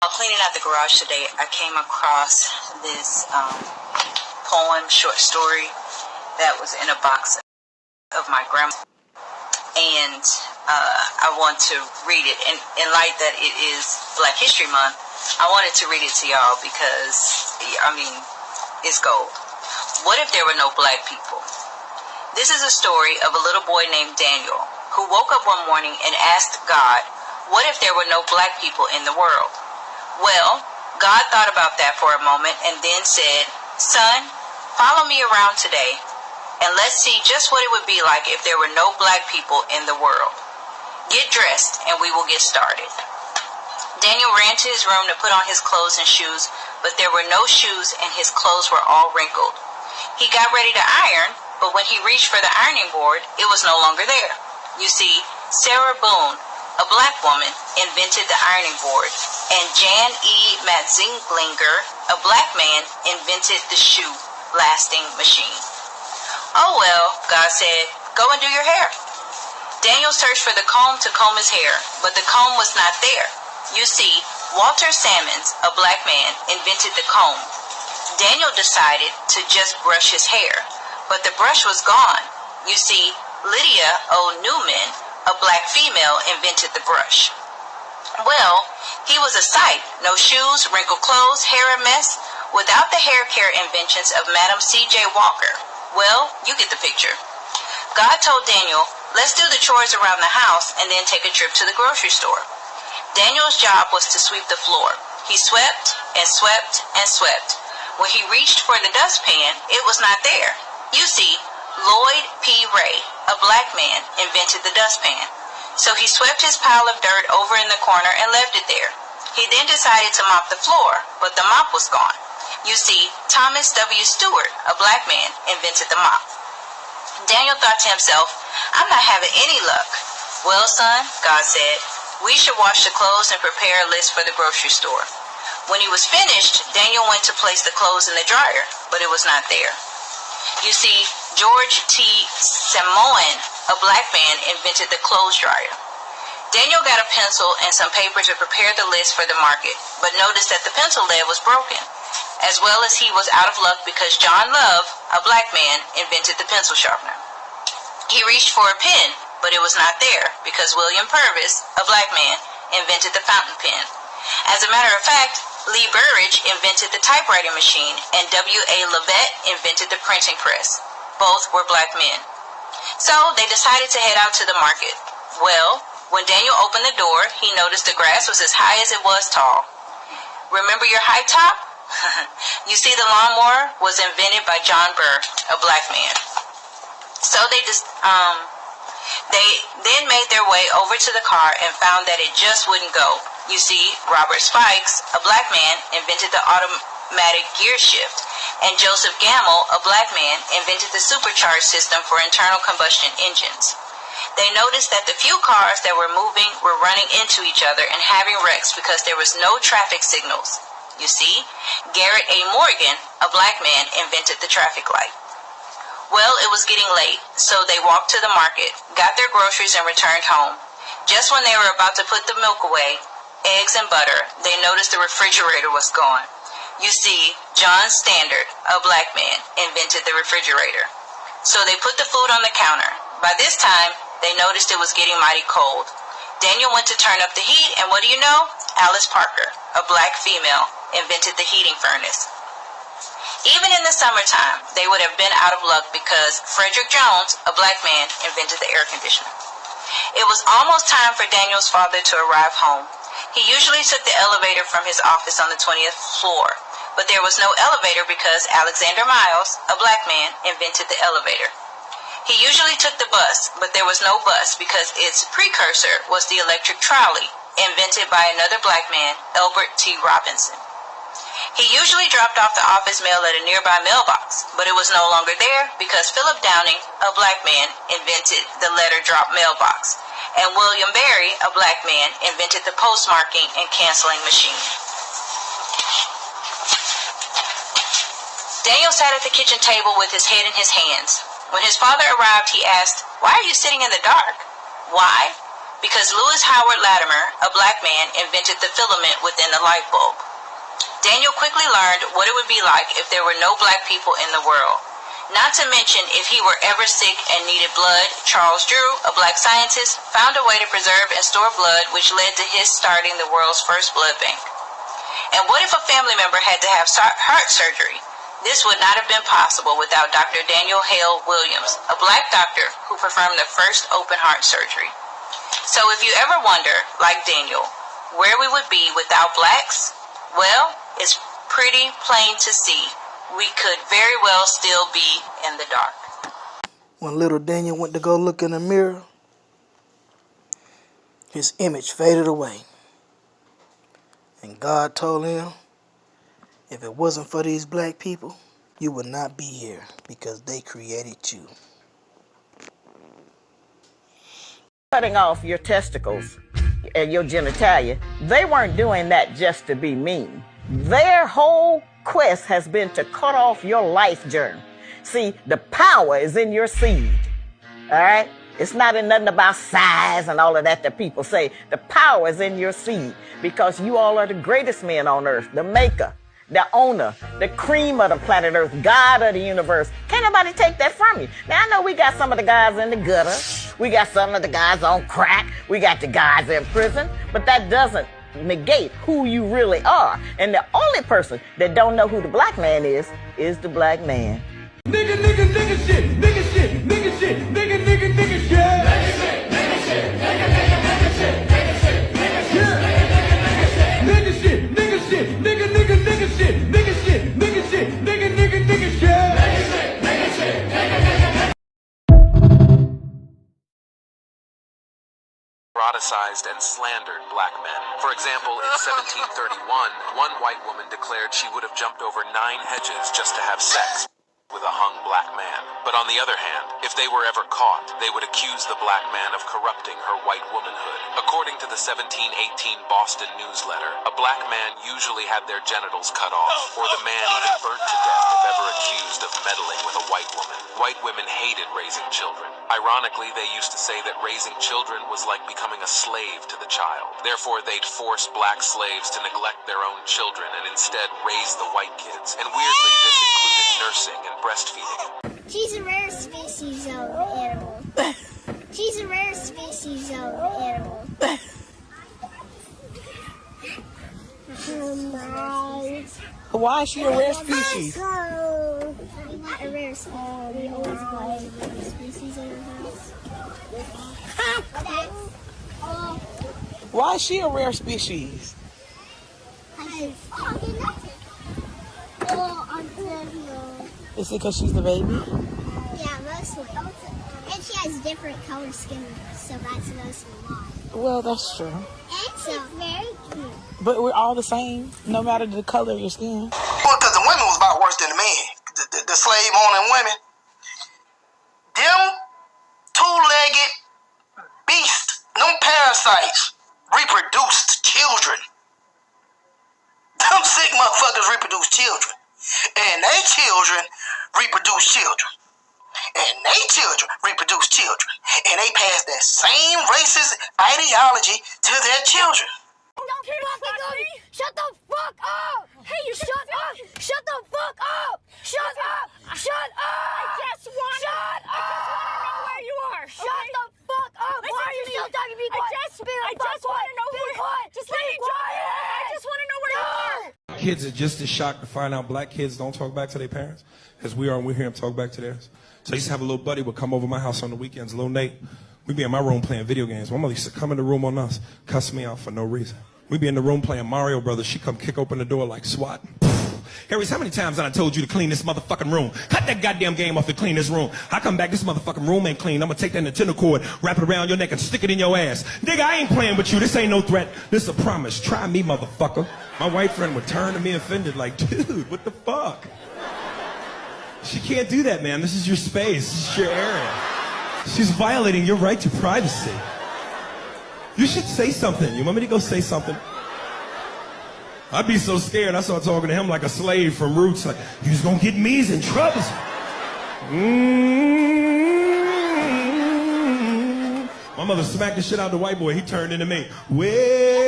While cleaning out the garage today, I came across this poem, short story, that was in a box of my grandma, and I want to read it. And in light that it is Black History Month, I wanted to read it to y'all because, it's gold. What if there were no black people? This is a story of a little boy named Daniel who woke up one morning and asked God, what if there were no black people in the world? Well, God thought about that for a moment and then said, son, follow me around today and let's see just what it would be like if there were no black people in the world. Get dressed and we will get started. Daniel ran to his room to put on his clothes and shoes, but there were no shoes and his clothes were all wrinkled. He got ready to iron, but when he reached for the ironing board, it was no longer there. You see, Sarah Boone, a black woman, invented the ironing board, and Jan E. Metzinglinger, a black man, invented the shoe blasting machine. Oh well, God said, go and do your hair. Daniel searched for the comb to comb his hair, but the comb was not there. You see, Walter Sammons, a black man, invented the comb. Daniel decided to just brush his hair, but the brush was gone. You see, Lydia O. Newman, a black female, invented the brush. Well, he was a sight. No shoes, wrinkled clothes, hair a mess, without the hair care inventions of Madam C.J. Walker. Well, you get the picture. God told Daniel, let's do the chores around the house and then take a trip to the grocery store. Daniel's job was to sweep the floor. He swept and swept and swept. When he reached for the dustpan, it was not there. You see, Lloyd P. Ray, a black man, invented the dustpan. So he swept his pile of dirt over in the corner and left it there. He then decided to mop the floor, but the mop was gone. You see, Thomas W. Stewart, a black man, invented the mop. Daniel thought to himself, I'm not having any luck. Well, son, God said, we should wash the clothes and prepare a list for the grocery store. When he was finished, Daniel went to place the clothes in the dryer, but it was not there. You see, George T. Samoan, a black man, invented the clothes dryer. Daniel got a pencil and some paper to prepare the list for the market, but noticed that the pencil lead was broken, as well as he was out of luck because John Love, a black man, invented the pencil sharpener. He reached for a pen, but it was not there because William Purvis, a black man, invented the fountain pen. As a matter of fact, Lee Burridge invented the typewriting machine and W.A. Leavitt invented the printing press. Both were black men. So they decided to head out to the market. Well, when Daniel opened the door, he noticed the grass was as high as it was tall. Remember your high top? You see, the lawnmower was invented by John Burr, a black man. So they then made their way over to the car and found that it just wouldn't go. You see, Robert Spikes, a black man, invented the automatic gear shift, and Joseph Gamble, a black man, invented the supercharged system for internal combustion engines. They noticed that the few cars that were moving were running into each other and having wrecks because there was no traffic signals. You see, Garrett A. Morgan, a black man, invented the traffic light. Well, it was getting late, so they walked to the market, got their groceries, and returned home. Just when they were about to put the milk away, eggs and butter, they noticed the refrigerator was gone. You see, John Standard, a black man, invented the refrigerator. So they put the food on the counter. By this time, they noticed it was getting mighty cold. Daniel went to turn up the heat, and what do you know? Alice Parker, a black female, invented the heating furnace. Even in the summertime, they would have been out of luck because Frederick Jones, a black man, invented the air conditioner. It was almost time for Daniel's father to arrive home. He usually took the elevator from his office on the 20th floor, but there was no elevator because Alexander Miles, a black man, invented the elevator. He usually took the bus, but there was no bus because its precursor was the electric trolley, invented by another black man, Elbert T. Robinson. He usually dropped off the office mail at a nearby mailbox, but it was no longer there because Philip Downing, a black man, invented the letter drop mailbox, and William Berry, a black man, invented the postmarking and canceling machine. Daniel sat at the kitchen table with his head in his hands. When his father arrived, he asked, "Why are you sitting in the dark?" "Why? Because Lewis Howard Latimer, a black man, invented the filament within the light bulb. Daniel quickly learned what it would be like if there were no black people in the world. Not to mention, if he were ever sick and needed blood, Charles Drew, a black scientist, found a way to preserve and store blood, which led to his starting the world's first blood bank. And what if a family member had to have heart surgery? This would not have been possible without Dr. Daniel Hale Williams, a black doctor who performed the first open heart surgery. So if you ever wonder, like Daniel, where we would be without blacks, well, it's pretty plain to see. We could very well still be in the dark. When little Daniel went to go look in the mirror, his image faded away. And God told him, if it wasn't for these black people, you would not be here because they created you. Cutting off your testicles and your genitalia, they weren't doing that just to be mean. Their whole quest has been to cut off your life germ. See, the power is in your seed. All right? It's not in nothing about size and all of that people say. The power is in your seed because you all are the greatest men on earth, the maker, the owner, the cream of the planet Earth, God of the universe. Can't nobody take that from you. Now, I know we got some of the guys in the gutter. We got some of the guys on crack. We got the guys in prison. But that doesn't negate who you really are. And the only person that don't know who the black man is the black man. Nigga, nigga, nigga shit. Nigga shit. Nigga shit. Nigga, nigga, nigga shit. Nigga shit. Nigga shit. Nigga, nigga, nigga shit. Nigga shit. Nigga shit. Nigga shit. Nigga shit. Nigga, nigga, nigga shit. Nigga shit. Nigga shit. Nigga, nigga, nigga shit. Nigga shit. Nigga shit. Nigga, nigga. Eroticized and slandered black men. For example, in 1731, one white woman declared she would have jumped over 9 hedges just to have sex with a hung black man. But on the other hand, if they were ever caught, they would accuse the black man of corrupting her white womanhood. According to the 1718 Boston Newsletter, a black man usually had their genitals cut off, or the man even burnt to death if ever accused of meddling with a white woman. White women hated raising children. Ironically, they used to say that raising children was like becoming a slave to the child. Therefore, they'd force black slaves to neglect their own children and instead raise the white kids. And weirdly, this included nursing and breastfeeding. She's a rare species of animal. She's a rare species of animal. Why is she a rare species? Not a rare species. We always got a rare species in the house. Why is she a rare species? Is it because she's the baby? Yeah, mostly. And she has different color skin, so that's mostly why. Well, that's true. And she's very cute. But we're all the same, no matter the color of your skin. Well, because the women was about worse than the men. The slave owning women. Them two-legged beasts, them parasites, reproduced children. Them sick motherfuckers reproduce children. And they children reproduce children. And they children reproduce children. And they pass that same racist ideology to their children. Don't fucking go. Shut the fuck up! Hey, you shut up! Shut the fuck up! Shut up! Shut up! I just want to know where you are. Shut the fuck up! Why are you still talking to me? I just want to know where you are. Just be quiet! I just want to know where you are. Kids are just as shocked to find out black kids don't talk back to their parents as we are when we hear them talk back to theirs. So I used to have a little buddy would come over my house on the weekends, little Nate. We'd be in my room playing video games. My mother used to come in the room on us, cuss me out for no reason. We'd be in the room playing Mario Brothers. She'd come kick open the door like SWAT. Harris, how many times have I told you to clean this motherfucking room? Cut that goddamn game off to clean this room. I come back, this motherfucking room ain't clean. I'm gonna take that Nintendo cord, wrap it around your neck, and stick it in your ass. Nigga, I ain't playing with you. This ain't no threat. This is a promise. Try me, motherfucker. My white friend would turn to me offended like, dude, what the fuck? She can't do that, man. This is your space. This is your area. She's violating your right to privacy. You should say something. You want me to go say something? I'd be so scared. I started talking to him like a slave from Roots. Like, you just gonna get me's in trouble. My My mother smacked the shit out of the white boy. He turned into me. Well,